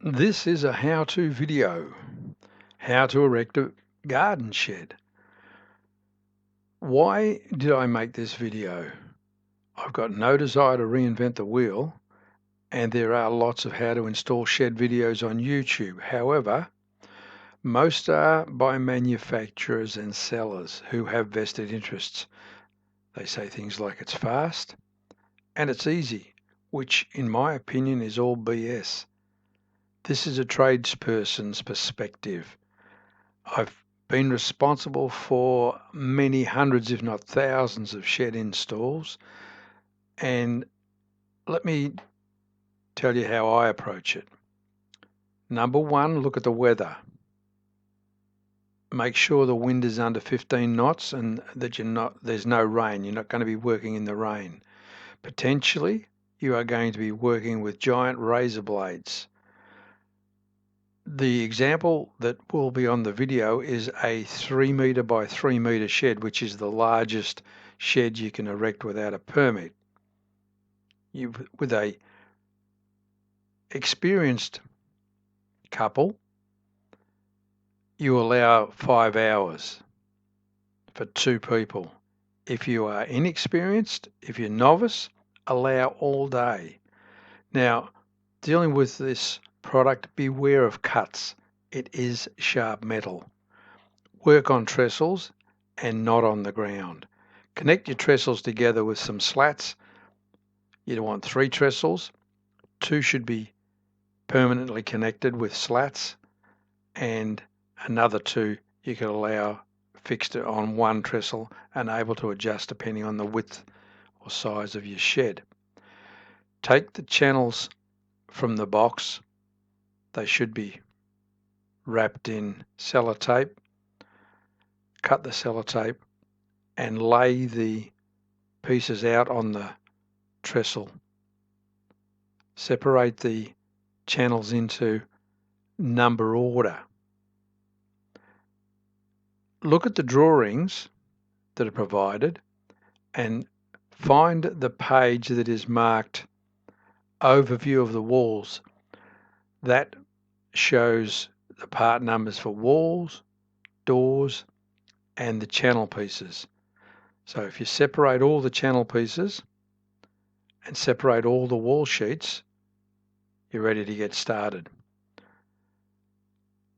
This is a how-to video, how to erect a garden shed. Why did I make this video? I've got no desire to reinvent the wheel, and there are lots of how to install shed videos on YouTube. However, most are by manufacturers and sellers who have vested interests. They say things like it's fast and it's easy, which in my opinion is all BS. This is a tradesperson's perspective. I've been responsible for many hundreds, if not thousands, of shed installs, and let me tell you how I approach it. Number one, look at the weather. Make sure the wind is under 15 knots and that there's no rain. You're not going to be working in the rain. Potentially, you are going to be working with giant razor blades. The example that will be on the video is a 3 meter by 3 meter shed, which is the largest shed you can erect without a permit. With a experienced couple, you allow 5 hours for 2 people. If you are inexperienced, if you're novice, allow all day. Now, dealing with this product, beware of cuts. It is sharp metal. Work on trestles and not on the ground. Connect your trestles together with some slats. You don't want 3 trestles. 2 should be permanently connected with slats, and another 2 you could allow fixed on one trestle and able to adjust depending on the width or size of your shed. Take the channels from the box. They should be wrapped in sellotape. Cut the sellotape and lay the pieces out on the trestle. Separate the channels into number order. Look at the drawings that are provided and find the page that is marked overview of the walls. That shows the part numbers for walls, doors, and the channel pieces. So if you separate all the channel pieces and separate all the wall sheets, you're ready to get started.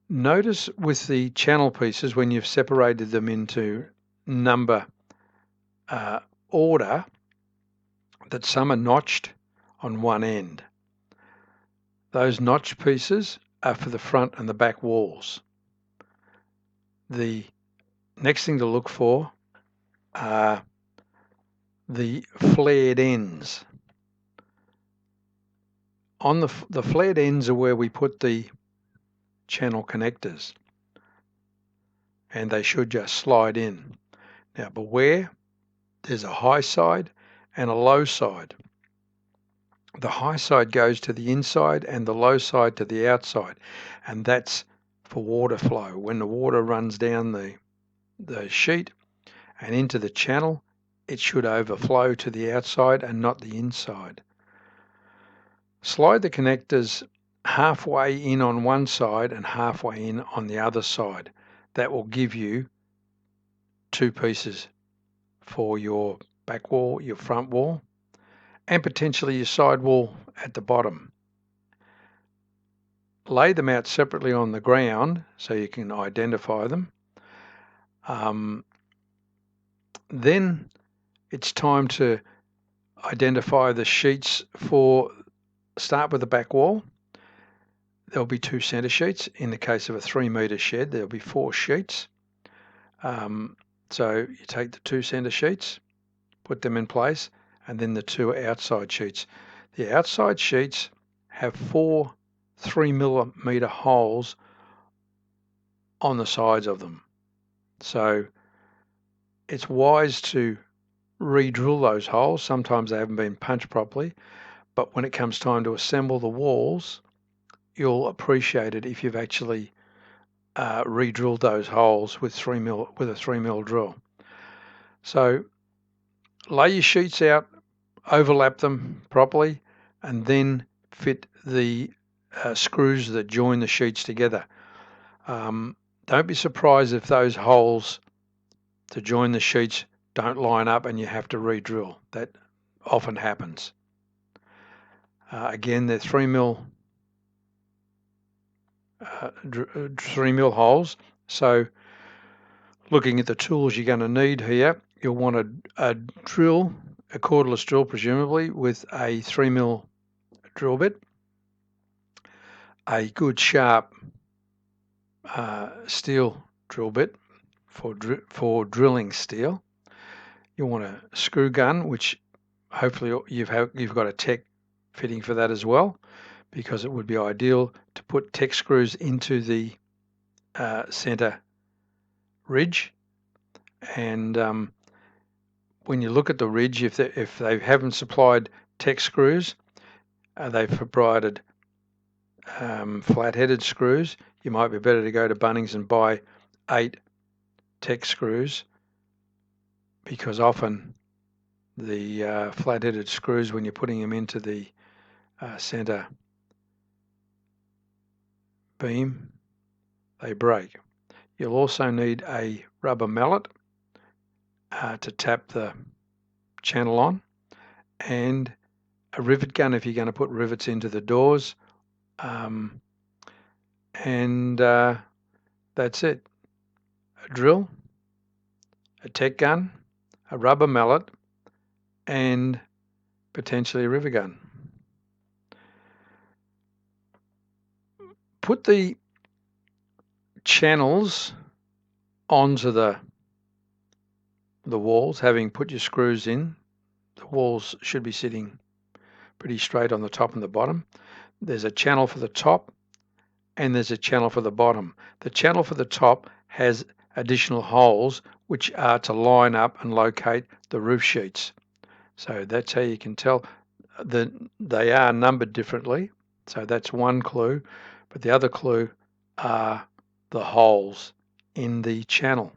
Notice with the channel pieces, when you've separated them into number order, that some are notched on one end. Those notch pieces are for the front and the back walls. The next thing to look for are the flared ends. On the flared ends are where we put the channel connectors, and they should just slide in. Now beware, there's a high side and a low side. The high side goes to the inside and the low side to the outside, and that's for water flow. When the water runs down the sheet and into the channel, it should overflow to the outside and not the inside. Slide the connectors halfway in on one side and halfway in on the other side. That will give you 2 pieces for your back wall, your front wall, and potentially your side wall at the bottom. Lay them out separately on the ground so you can identify them. Then it's time to identify the sheets for. Start with the back wall. There'll be 2 center sheets. In the case of a 3 meter shed, there'll be 4 sheets. So you take the 2 center sheets, put them in place, and then the 2 outside sheets. The outside sheets have 4 3mm holes on the sides of them. So it's wise to re-drill those holes. Sometimes they haven't been punched properly, but when it comes time to assemble the walls, you'll appreciate it if you've actually re-drilled those holes with a 3mm drill. So lay your sheets out, overlap them properly, and then fit the screws that join the sheets together. Don't be surprised if those holes to join the sheets don't line up and you have to re-drill. That often happens. Again, they're 3mm 3mm holes. So looking at the tools you're going to need here, you'll want a drill, a cordless drill presumably, with a 3mm drill bit, a good sharp steel drill bit for drilling steel. You'll want a screw gun, which hopefully you've got a Tech fitting for that as well, because it would be ideal to put Tech screws into the center ridge. And when you look at the ridge, if they haven't supplied Tech screws, they've provided flat-headed screws. You might be better to go to Bunnings and buy 8 Tech screws, because often the flat-headed screws, when you're putting them into the center beam, they break. You'll also need a rubber mallet to tap the channel on, and a rivet gun if you're going to put rivets into the doors. That's it. A drill, a Tech gun, a rubber mallet, and potentially a rivet gun. Put the channels onto the walls, having put your screws in. The walls should be sitting pretty straight on the top and the bottom. There's a channel for the top and there's a channel for the bottom. The channel for the top has additional holes which are to line up and locate the roof sheets. So that's how you can tell that they are numbered differently. So that's one clue, but the other clue are the holes in the channel.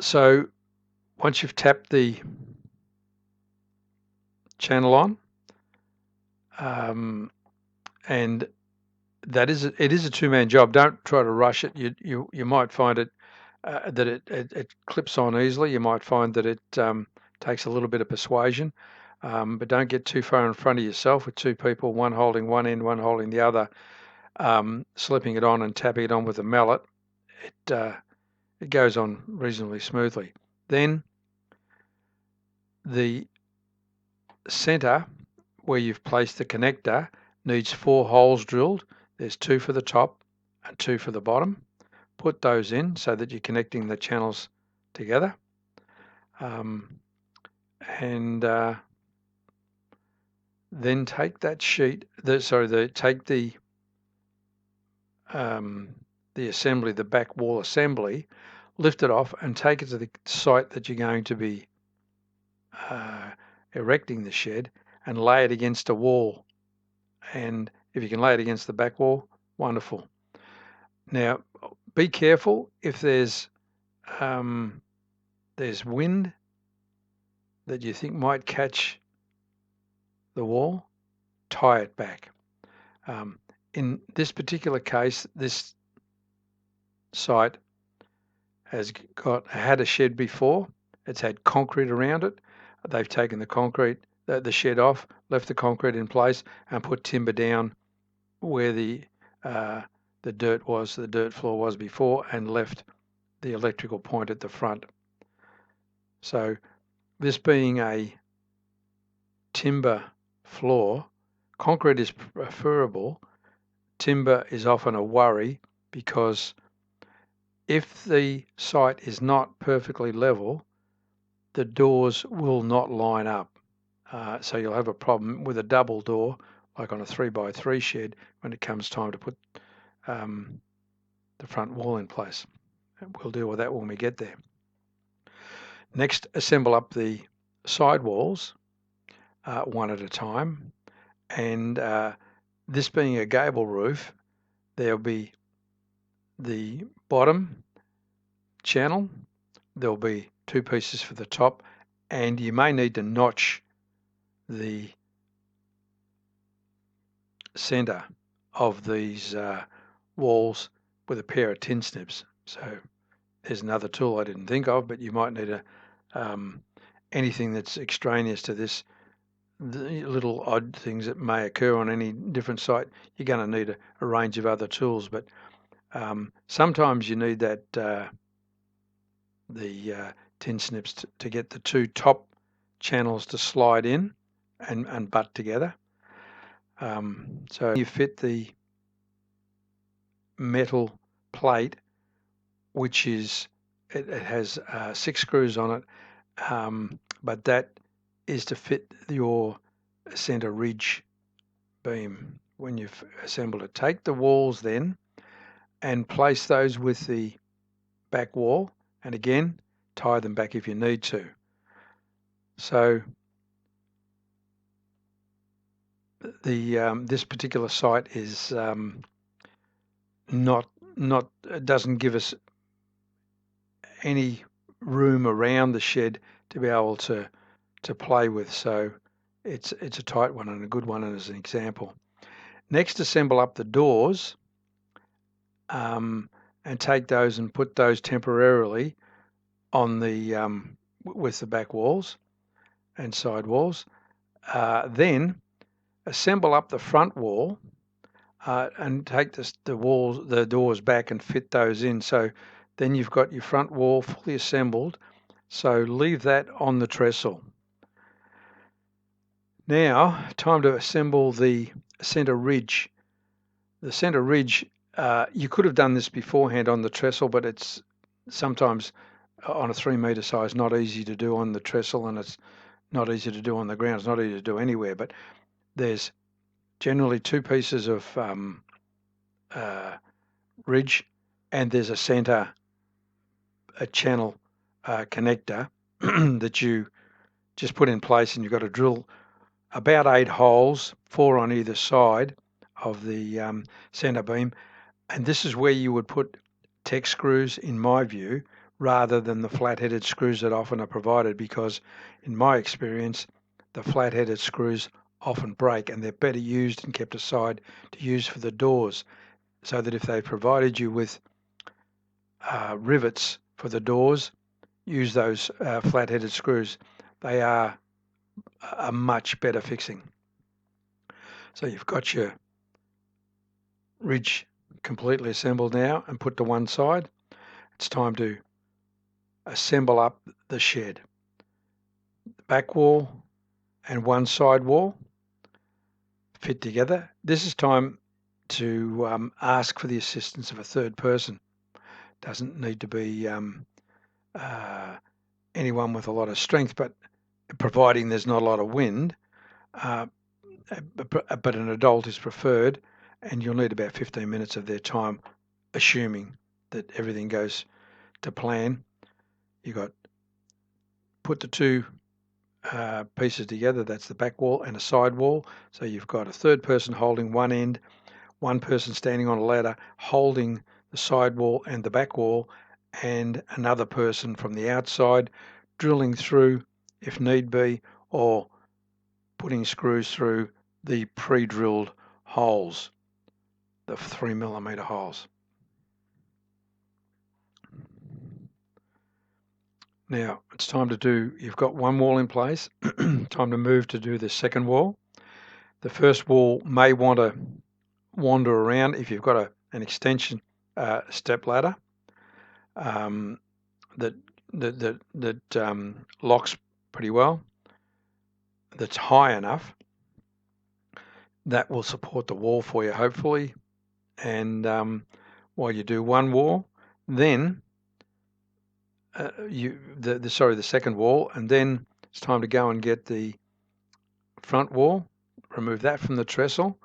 So once you've tapped the channel on, and it is a two-man job. Don't try to rush it. You might find it that it clips on easily. You might find that it takes a little bit of persuasion, but don't get too far in front of yourself with two people, one holding one end, one holding the other, slipping it on and tapping it on with a mallet. It goes on reasonably smoothly. Then the center where you've placed the connector needs 4 holes drilled. There's 2 for the top and 2 for the bottom. Put those in so that you're connecting the channels together. Then take that sheet, take the assembly, the back wall assembly, lift it off and take it to the site that you're going to be erecting the shed, and lay it against a wall. And if you can lay it against the back wall, wonderful. Now, be careful if there's wind that you think might catch the wall, tie it back. In this particular case, this site has had a shed before. It's had concrete around it. They've taken the shed off, left the concrete in place, and put timber down where the dirt floor was before, and left the electrical point at the front. So this being a timber floor, concrete is preferable. Timber is often a worry, because if the site is not perfectly level, the doors will not line up. So you'll have a problem with a double door, like on a 3x3 shed, when it comes time to put the front wall in place. We'll deal with that when we get there. Next, assemble up the side walls one at a time. And this being a gable roof, there'll be the bottom channel, there'll be 2 pieces for the top, and you may need to notch the center of these walls with a pair of tin snips. So there's another tool I didn't think of, but you might need anything that's extraneous to this, the little odd things that may occur on any different site. You're going to need a range of other tools, but sometimes you need that the tin snips to get the two top channels to slide in and butt together. So you fit the metal plate, which is it has 6 screws on it, but that is to fit your center ridge beam when you've assembled it. Take the walls then and place those with the back wall, and again tie them back if you need to. So the this particular site is not doesn't give us any room around the shed to be able to play with, so it's a tight one and a good one as an example. Next, assemble up the doors and take those and put those temporarily on the with the back walls and side walls. Then assemble up the front wall and take the doors back and fit those in. So then you've got your front wall fully assembled. So leave that on the trestle. Now, time to assemble the center ridge. The center ridge, you could have done this beforehand on the trestle, but it's sometimes on a 3 meter size not easy to do on the trestle, and it's not easy to do on the ground. It's not easy to do anywhere, but there's generally 2 pieces of ridge, and there's a center channel connector that you just put in place, and you've got to drill about 8 holes, 4 on either side of the center beam, and this is where you would put Tek screws, in my view, rather than the flat-headed screws that often are provided, because in my experience the flat-headed screws often break, and they're better used and kept aside to use for the doors, so that if they provided you with rivets for the doors, use those flat-headed screws. They are a much better fixing. So you've got your ridge completely assembled now and put to one side. It's time to assemble up the shed. The back wall and one side wall fit together. This is time to ask for the assistance of a third person. Doesn't need to be anyone with a lot of strength, but providing there's not a lot of wind, but an adult is preferred, and you'll need about 15 minutes of their time, assuming that everything goes to plan. You got put the 2 pieces together, that's the back wall and a side wall, so you've got a third person holding one end, one person standing on a ladder holding the side wall and the back wall, and another person from the outside drilling through if need be, or putting screws through the pre-drilled holes, the 3mm holes. Now it's time to do, you've got one wall in place, time to move to do the second wall. The first wall may want to wander around if you've got an extension step ladder that locks pretty well, that's high enough, that will support the wall for you hopefully. And while you do one wall, then the second wall, and then it's time to go and get the front wall, remove that from the trestle,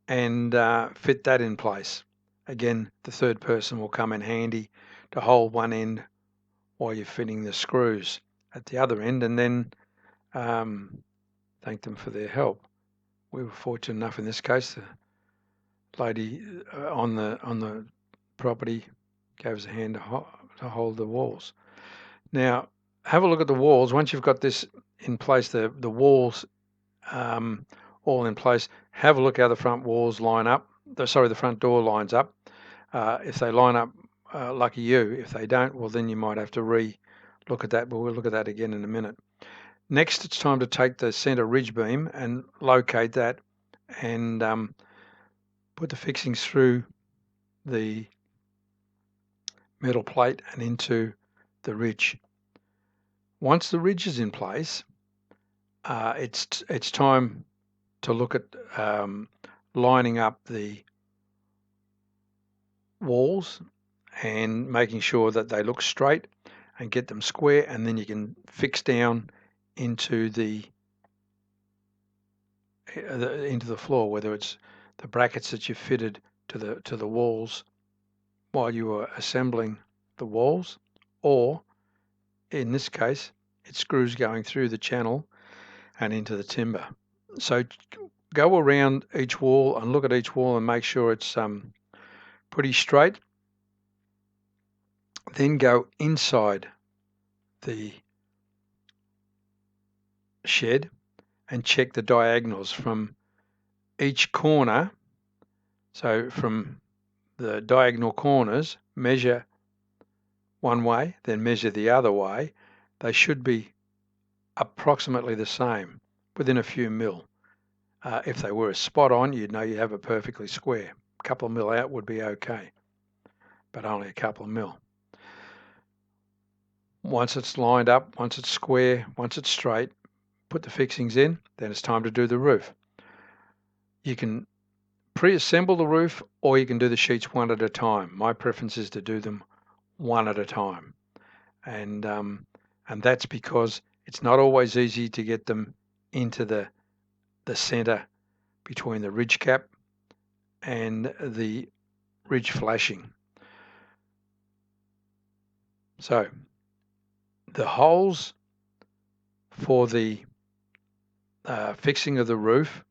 and fit that in place. Again, the third person will come in handy to hold one end while you're fitting the screws at the other end, and then thank them for their help. We were fortunate enough in this case, the lady on the property gave us a hand to hold the walls. Now have a look at the walls. Once you've got this in place, the walls all in place. Have a look how the front walls line up. The front door lines up. If they line up, lucky you. If they don't, well, then you might have to look at that, but we'll look at that again in a minute. Next, it's time to take the center ridge beam and locate that and put the fixings through the metal plate and into the ridge. Once the ridge is in place, it's time to look at lining up the walls and making sure that they look straight and get them square, and then you can fix down into the floor, whether it's the brackets that you fitted to the walls while you were assembling the walls, or in this case it's screws going through the channel and into the timber. So go around each wall and look at each wall and make sure it's pretty straight. Then go inside the shed and check the diagonals from each corner. So from the diagonal corners, measure one way, then measure the other way. They should be approximately the same, within a few mil. If they were spot on, you'd know you have it perfectly square. A couple of mil out would be okay, but only a couple of mil. Once it's lined up, once it's square, once it's straight, put the fixings in, then it's time to do the roof. You can pre-assemble the roof, or you can do the sheets one at a time. My preference is to do them one at a time, and that's because it's not always easy to get them into the center between the ridge cap and the ridge flashing. So the holes for the fixing of the roof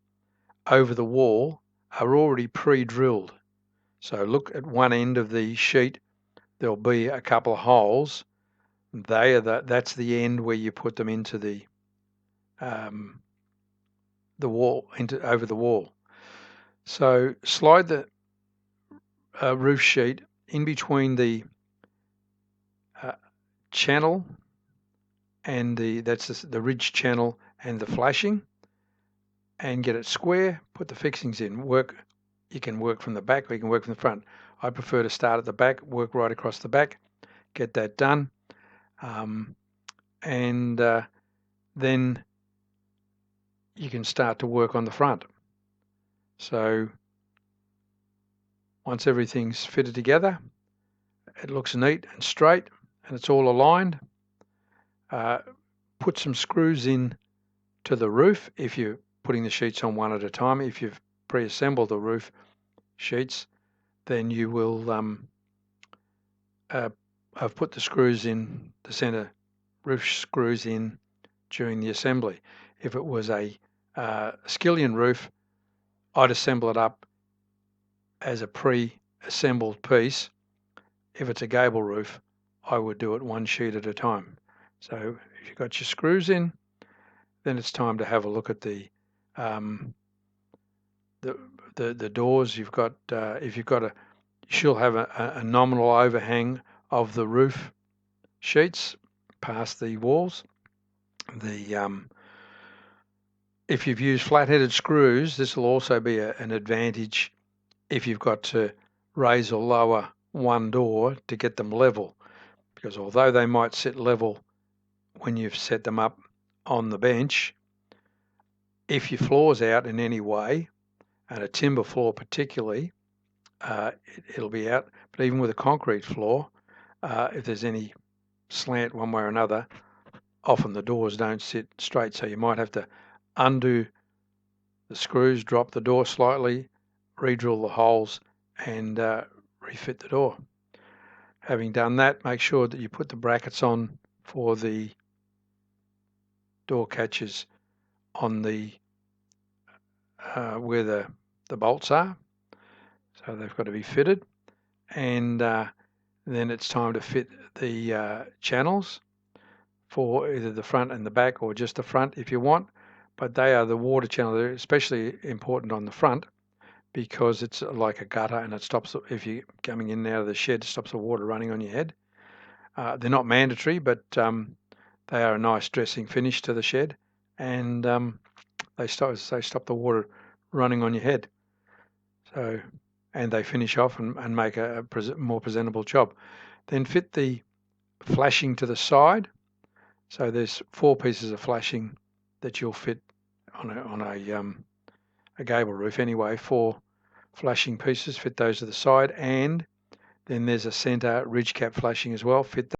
over the wall are already pre-drilled. So look at one end of the sheet, there'll be a couple of holes. That's the end where you put them into the wall, over the wall. So slide the roof sheet in between the channel and the ridge channel and the flashing, and get it square. Put the fixings in. You can work from the back or you can work from the front. I prefer to start at the back, work right across the back, get that done, and then you can start to work on the front. So once everything's fitted together, it looks neat and straight and it's all aligned. Put some screws in to the roof if you're putting the sheets on one at a time. If you've pre-assembled the roof sheets, then you will have put the screws in, the center roof screws in during the assembly. If it was a skillion roof, I'd assemble it up as a pre-assembled piece. If it's a gable roof, I would do it one sheet at a time. So if you've got your screws in, then it's time to have a look at the doors. You've got if you've got you'll have a nominal overhang of the roof sheets past the walls. If you've used flat-headed screws, this will also be an advantage if you've got to raise or lower one door to get them level, because although they might sit level when you've set them up on the bench, if your floor's out in any way, and a timber floor particularly, it'll be out. But even with a concrete floor, if there's any slant one way or another, often the doors don't sit straight, so you might have to undo the screws, drop the door slightly, re-drill the holes, and refit the door. Having done that, make sure that you put the brackets on for the door catches on the where the bolts are. So they've got to be fitted, and then it's time to fit the channels for either the front and the back, or just the front if you want. but they are the water channel. They're especially important on the front because it's like a gutter, and it stops, if you're coming in and out of the shed, stops the water running on your head. They're not mandatory, but they are a nice dressing finish to the shed, and they stop the water running on your head. So, and they finish off and make a more presentable job. Then fit the flashing to the side. So there's 4 pieces of flashing that you'll fit on a gable roof anyway. 4 flashing pieces, fit those to the side, and then there's a centre ridge cap flashing as well. Fit